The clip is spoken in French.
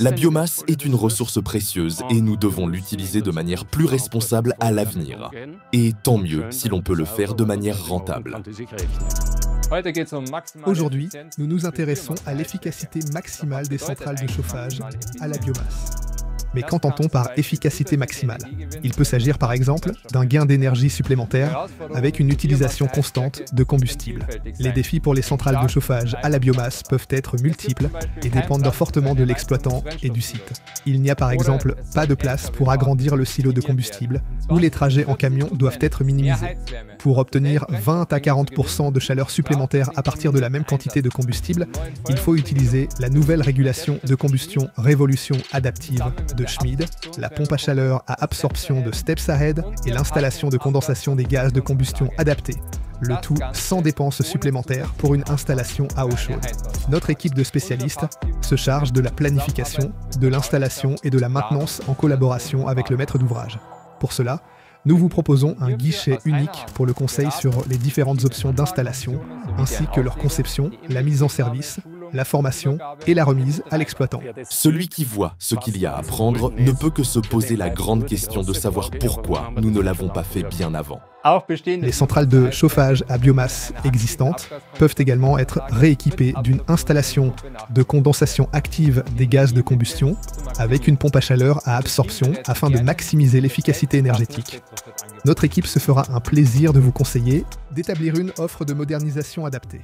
La biomasse est une ressource précieuse et nous devons l'utiliser de manière plus responsable à l'avenir. Et tant mieux si l'on peut le faire de manière rentable. Aujourd'hui, nous nous intéressons à l'efficacité maximale des centrales de chauffage à la biomasse. Mais qu'entend-on par efficacité maximale? Il peut s'agir par exemple d'un gain d'énergie supplémentaire avec une utilisation constante de combustible. Les défis pour les centrales de chauffage à la biomasse peuvent être multiples et dépendent fortement de l'exploitant et du site. Il n'y a par exemple pas de place pour agrandir le silo de combustible ou les trajets en camion doivent être minimisés. Pour obtenir 20 à 40% de chaleur supplémentaire à partir de la même quantité de combustible, il faut utiliser la nouvelle régulation de combustion révolution adaptive de Schmid, la pompe à chaleur à absorption de Steps Ahead et l'installation de condensation des gaz de combustion adaptés. Le tout sans dépenses supplémentaires pour une installation à eau chaude. Notre équipe de spécialistes se charge de la planification, de l'installation et de la maintenance en collaboration avec le maître d'ouvrage. Pour cela, nous vous proposons un guichet unique pour le conseil sur les différentes options d'installation, ainsi que leur conception, la mise en service, la formation et la remise à l'exploitant. Celui qui voit ce qu'il y a à apprendre ne peut que se poser la grande question de savoir pourquoi nous ne l'avons pas fait bien avant. Les centrales de chauffage à biomasse existantes peuvent également être rééquipées d'une installation de condensation active des gaz de combustion avec une pompe à chaleur à absorption afin de maximiser l'efficacité énergétique. Notre équipe se fera un plaisir de vous conseiller d'établir une offre de modernisation adaptée.